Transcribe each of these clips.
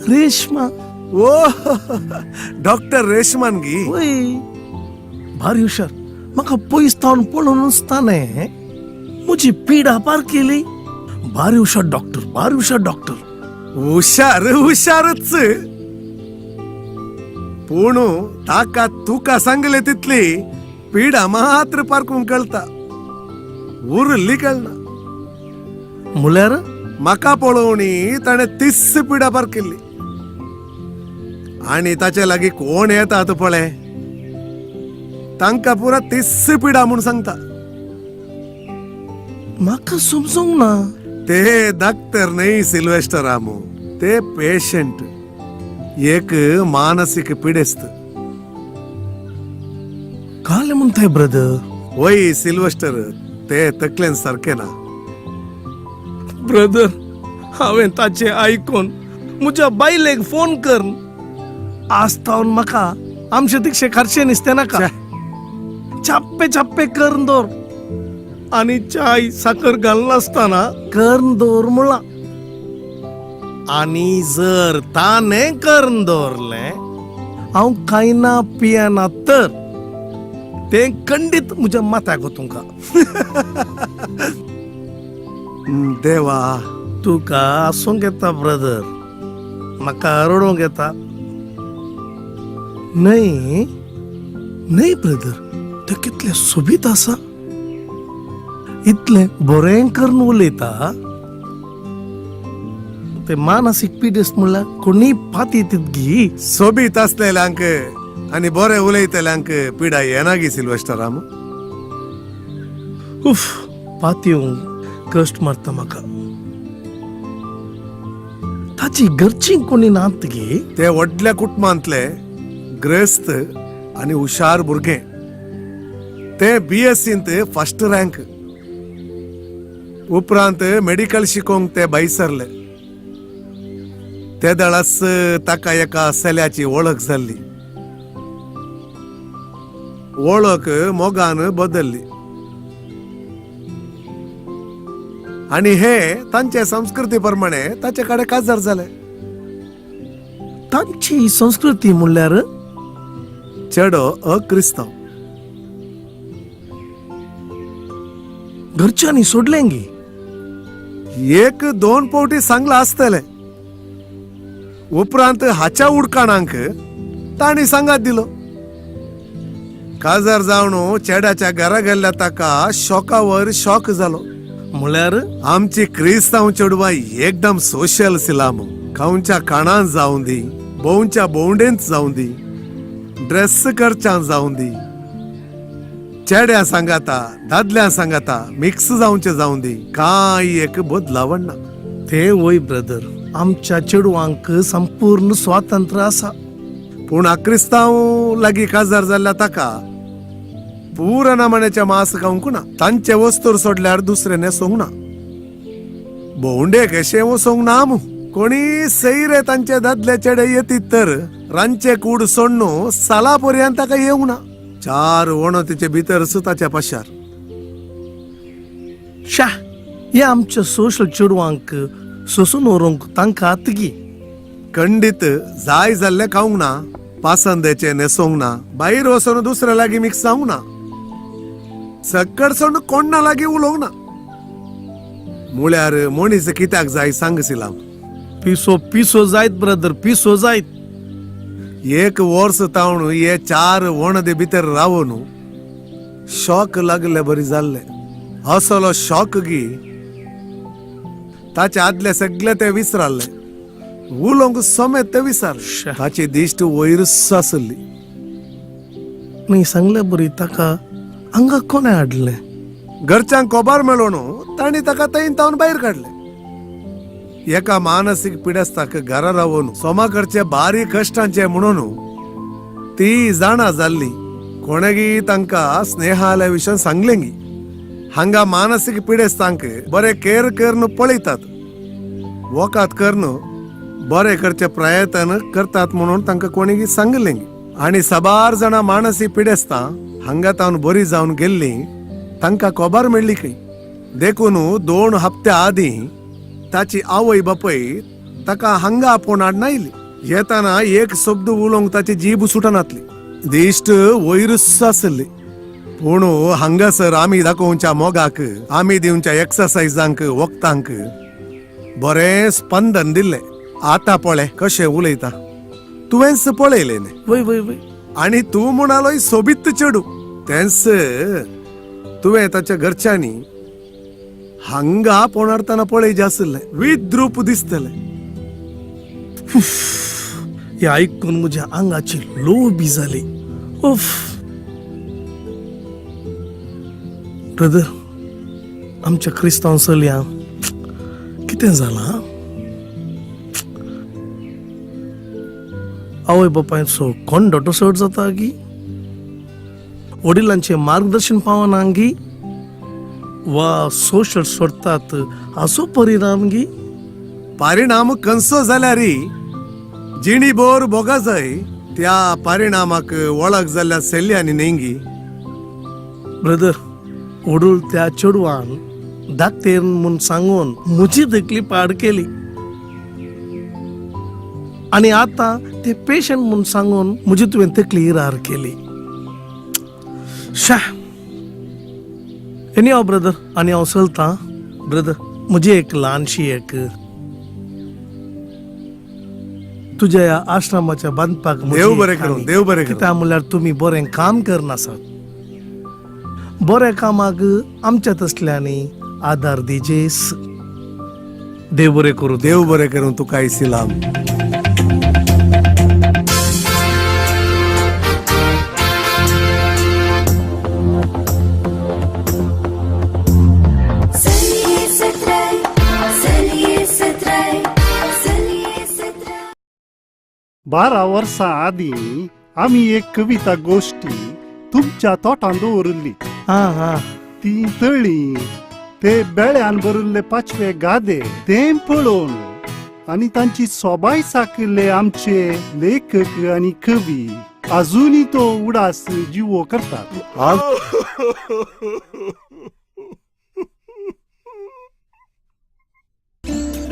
रेशमा. ओ doctor रेशमान गी. वय भारी हुशार. म्हाका पयस थावन पळोवन आसताने म्हजी पिडा पार केली. भारी हुशार डॉक्टर, भारी हुशार डॉक्टर. हुशार हुशारच पूण ताका तुका सांगले तितली पिडा मात्र पारकून कळता, उरली कळना. म्हळ्यार म्हाका पळोवणी ताणे 30 पिडा पार केली. आणि ताचे लागीं कोण येतात पळय, तांकां पुरा 30 पिडा म्हूण सांगता. म्हाका समजूंक ना. ते डाक्टर न्हय सिल्वेस्टर रामू, ते पेशंट. एक मानसिक पिडेस्त. काल म्हणताय ब्रदर. वय सिल्वेस्टर, ते तकलेन सारखे ना. ब्रदर हांवें ताचे आयकून म्हज्या बायलेक फोन कर. आस्तावन म्हाका आमचे दिक्षे खर्चे निसते नाका. छाप्पे छाप्पे करून दवर आणि चाय साखर घालनासतना करून दवर म्हणला. आणि जर ताने करून दवरले हांव खायना पियना तर ते खंडीत म्हज्या माथ्याक तुमका. देवा, तुका आसूंक येता ब्रदर, म्हाका रडोंक येता. न्हय न्हय ब्रदर, ते कितले सोबीत आसा. इतले बरें करून उलयता. ते मानसीक पिडेस्त म्हणल्यार कोणी पाती तितगी. सोबीत असलेल्यांक आणि बरे उलयतल्यांक पिडा येना गी सिल्वेस्टर रामू. उफ, पातयेवंक कश्ट मारता म्हाका. ताची घरची कोणी नात गे. ते व्हडल्या कुटुंबांतले ग्रस्त आणि हुशार भुरगे. ते BSCंत फर्स्ट रँक. उपरांत मेडिकल शिकोवंक ते भायर सरले. ते दळास ताका एका सेल्याची वळख जाल्ली. वळख मोगान बदलली. आणि हे तांचे संस्कृती प्रमाणे ताचे कडे काजार जाले. तांची संस्कृती म्हणल्यार चेडो अक्रिस्तांव. घरच्यांनी सोडलें गे. 1-2 पावटी सांगला आसतले. उपरांत हाच्या उडकाणांक ताणी सांगात दिलो. काजार जावन चेड्याच्या घरा गेल्ल्या ताका शॉकावर शॉक जालो. म्हळ्यार आमची क्रिस्तांव चेडवां एकदम सोशल सिलाम. खाऊच्या खाणांत जावं दी, भोवच्या भोवंडेंत जावं दी, ड्रेस करच्यां जावं दी, चेड्या सांगाता दादल्या सांगाता मिक्स जावचे जावं दी, कांय एक बदलावण ना. ते वय ब्रदर, आमच्या चेडवांक संपूर्ण स्वातंत्र्य आसा. पूण अक्रिस्तांव लागीं काजार जाल्ल्या ताका पूरनामाण्याच्या मांस खावंक ना. तांचे वस्तूर सोडल्यार दुसरे न्हेसोंक ना. भोवंडे कशें वसोंक ना आमू. कोणी सैरे तांचे दादले चेडे येतीत तर रांदचे कूड सोडून साला पर्यंत ताका येवंक ना. 4 वणतीचे भितर सुताच्या पाशार. शा, हे आमच्या सोशल चेडवांक सोसून व्हरूंक तांकां आतगी. खंडीत जाय जाल्ले खावंक ना, पासंदेचे न्हेसोंक ना, भायर वचून दुसऱ्या लागीं मिक्स जावंक ना, सकडसून कोणा लागीं उलोवंक ना. म्हळ्यार मनीस कित्याक जाय सांग सिलाम. पिसो पिसो जायत ब्रदर, पिसो जायत. 1 वर्स तावन हे 4 वणदे भितर रावून शॉक लागले बरी जाल्ले. असलो शॉक गी ताचे आदले सगळे ते विसराल्ले. उलोवंक समेत ते विसरले. ताची दिश्ट वयरच आसली. न्ही सांगलें बरी, ताका हांगा कोणें हाडलें. घरच्यांक खबर मेळोन तांणी ताका थंय तावन भायर काडले. एका मानसीक पिडेस्ताक घरा रावून सोमाकडचे बारीक कश्टांचे म्हणून ती जाणा जाल्ली. कोणेगी तांकां स्नेहालया विशयी सांगलें गी. हांगा मानसीक पिडेस्तांक बरे केअर करून पळयतात, वकात करून बरे करचे प्रयत्न करतात म्हणून तांकां कोणेगी सांगलें. आणि साबार जाणां मानसीक पिडेस्तां हांगा तावन बरी जावन गेल्ली तांकां खबर मेळ्ळी की. देखून 2 हप्ते आदीं ताची आवय बापय ताका हांगा आपोवनाड नायली. येताना एक शब्द उलोवंक ताची जीब सुटनातली. दिश्ट वयरूच आसली. पूण हांगासर आमी दाखोवच्या मोगाक, आमी दिवच्या एक्सरसायजांक, वखदांक बरें स्पंदन दिल्लें. आतां पळय कशें उलयता. तुवेंच पळयलें न्ही. वय वय वय. आणि तू म्हणालोय सोबीत चेडू. तेंच तुवें ताच्या घरच्यांनी हांगा पोणारतना पळयजे आसलें. विद्रूप दिसतलें. हे ऐकून म्हज्या आंगाची लो बी जाली. उफ. ब्रदर, आमच्या क्रिस्तांव चलयांक कितें जालां? आवय बापायचो कोंडोटो चड जाता गी? वडिलांचे मार्गदर्शन पावना गी? वा सोशल सोडतात हाचो परिणाम गी? परिणाम कंसो जाल्यार जिणीभर बोगा जाय त्या परिणामाक वळख जाल्ल्या सेल्यांनी नेंगी. ब्रदर, वडूळ त्या चेडवान धाकटेर म्हूण सांगून म्हजी तकली पाड केली. आणि आता ते पेशंट म्हणून सांगून म्हजी तुवें तकली रार केली. शा. एनी हांव ब्रदर, आनी हांव चलतां. ब्रदर, म्हजी एक ल्हानशी एक तुज्या ह्या आश्रमाच्या बांदपाक देव बरें करूं, देव बरें करूं. कित्याक म्हणल्यार तुमी बरें काम करनासात. बऱ्या कामाक आमच्या तसल्यांनी आदार दिजेस. देव बरें करूं. देव बरें करूं तुका इस्लाम. बारा वर्सां आदीं आमी एक कविता गोष्टी तुमच्या तोटान दवरली. ती तळी ते बेळ्यान बरिल्ले 5वे गादे तें पळोवन आनी तांची सोबाय साकिल्ले आमचे लेखक आनी कवी अजूनय तो उडास जिवो करतात.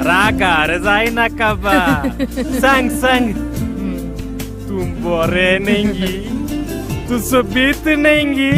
रागार जायनाका बा. सांग सांग, तू बरे नेंगी, तू सोबीत नेंगी.